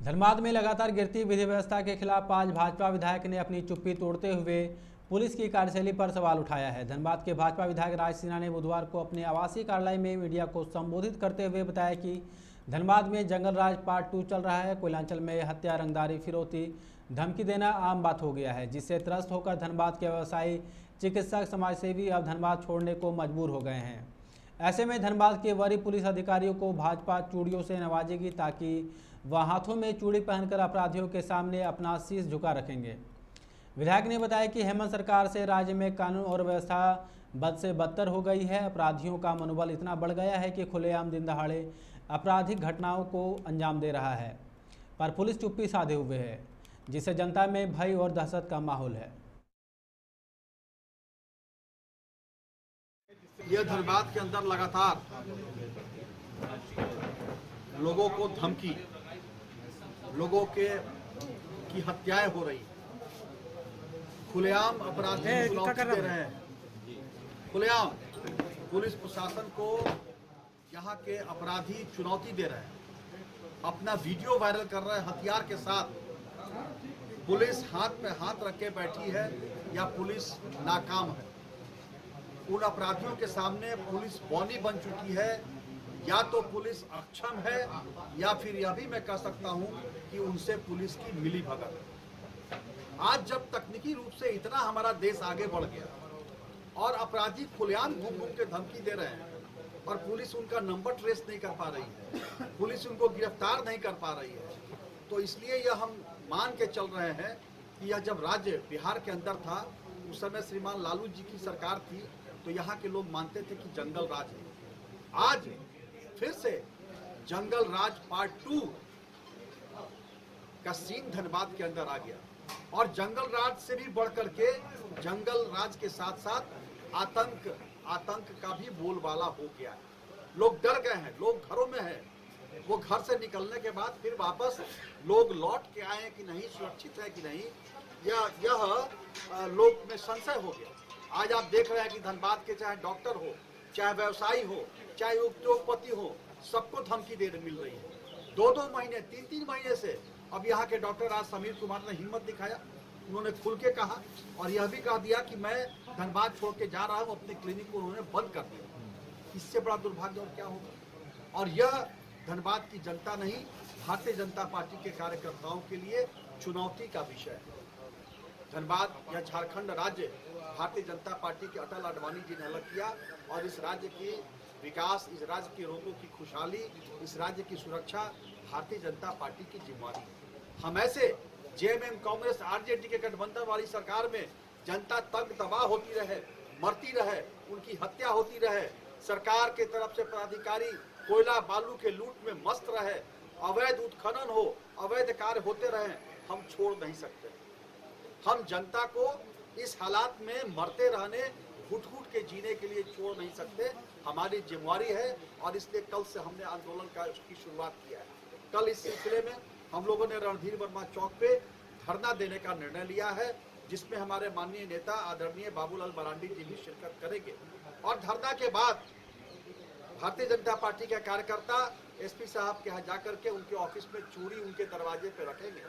धनबाद में लगातार गिरती विधि व्यवस्था के खिलाफ आज भाजपा विधायक ने अपनी चुप्पी तोड़ते हुए पुलिस की कार्यशैली पर सवाल उठाया है। धनबाद के भाजपा विधायक राज सिन्हा ने बुधवार को अपने आवासीय कार्यालय में मीडिया को संबोधित करते हुए बताया कि धनबाद में जंगल राज पार्ट 2 चल रहा है। कोयलांचल में हत्या, रंगदारी, फिरौती, धमकी देना आम बात हो गया है, जिससे त्रस्त होकर धनबाद के व्यवसायी, चिकित्सक, समाजसेवी अब धनबाद छोड़ने को मजबूर हो गए हैं। ऐसे में धनबाद के वरीय पुलिस अधिकारियों को भाजपा चूड़ियों से नवाजेगी ताकि वह हाथों में चूड़ी पहनकर अपराधियों के सामने अपना शीश झुका रखेंगे। विधायक ने बताया कि हेमंत सरकार से राज्य में कानून और व्यवस्था बद से बदतर हो गई है। अपराधियों का मनोबल इतना बढ़ गया है कि खुलेआम दिन दहाड़े आपराधिक घटनाओं को अंजाम दे रहा है, पर पुलिस चुप्पी साधे हुए है, जिससे जनता में भय और दहशत का माहौल है। यह धनबाद के अंदर लगातार लोगों को धमकी, लोगों की हत्याएं हो रही, खुलेआम अपराधी चुनौती दे रहे हैं। खुलेआम पुलिस प्रशासन को यहाँ के अपराधी चुनौती दे रहे हैं, अपना वीडियो वायरल कर रहे हैं हथियार के साथ। पुलिस हाथ पे हाथ रख के बैठी है या पुलिस नाकाम है। उन अपराधियों के सामने पुलिस बौनी बन चुकी है, या तो पुलिस अक्षम है या फिर यह भी मैं कह सकता हूं कि उनसे पुलिस की मिली भगत है। आज जब तकनीकी रूप से इतना हमारा देश आगे बढ़ गया और अपराधी खुलेआम घूम घूम के धमकी दे रहे हैं और पुलिस उनका नंबर ट्रेस नहीं कर पा रही है, पुलिस उनको गिरफ्तार नहीं कर पा रही है, तो इसलिए यह हम मान के चल रहे हैं कि यह जब राज्य बिहार के अंदर था, उस समय श्रीमान लालू जी की सरकार थी, तो यहाँ के लोग मानते थे कि जंगल राज है। आज फिर से जंगल राज पार्ट 2 का सीन धनबाद के अंदर आ गया और जंगल राज से भी बढ़कर के जंगल राज के साथ साथ आतंक का भी बोलबाला हो गया है। लोग डर गए हैं, लोग घरों में हैं। वो घर से निकलने के बाद फिर वापस लोग लौट के आए कि नहीं, सुरक्षित है कि नहीं, यह लोग में संशय हो गया। आज आप देख रहे हैं कि धनबाद के चाहे डॉक्टर हो, चाहे व्यवसायी हो, चाहे उद्योगपति हो, सबको धमकी मिल रही है। 2-2 महीने, 3-3 महीने से। अब यहाँ के डॉक्टर आज समीर कुमार ने हिम्मत दिखाया, उन्होंने खुल के कहा और यह भी कह दिया कि मैं धनबाद छोड़ के जा रहा हूँ। अपने क्लिनिक को उन्होंने बंद कर दिया। इससे बड़ा दुर्भाग्य और क्या होगा। और यह धनबाद की जनता नहीं, भारतीय जनता पार्टी के कार्यकर्ताओं के लिए चुनौती का विषय है। धनबाद या झारखंड राज्य भारतीय जनता पार्टी के अटल आडवाणी जी ने अलग किया और इस राज्य की विकास, इस राज्य के लोगों की खुशहाली, इस राज्य की सुरक्षा भारतीय जनता पार्टी की जिम्मेदारी है। हम ऐसे जेएमएम, कांग्रेस, आरजेडी के गठबंधन वाली सरकार में जनता तंग तबाह होती रहे, मरती रहे, उनकी हत्या होती रहे, सरकार के तरफ से पदाधिकारी कोयला बालू के लूट में मस्त रहे, अवैध उत्खनन हो, अवैध कार्य होते रहे, हम छोड़ नहीं सकते। हम जनता को इस हालात में मरते रहने, घुट-घुट के जीने के लिए छोड़ नहीं सकते। हमारी जिम्मेदारी है और इसलिए कल से हमने आंदोलन की शुरुआत किया है। कल इस सिलसिले में हम लोगों ने रणधीर वर्मा चौक पे धरना देने का निर्णय लिया है, जिसमें हमारे माननीय नेता आदरणीय बाबूलाल मरांडी जी भी शिरकत करेंगे। और धरना के बाद भारतीय जनता पार्टी के कार्यकर्ता एसपी साहब के यहाँ जाकर के उनके ऑफिस में चूड़ी उनके दरवाजे पे रखेंगे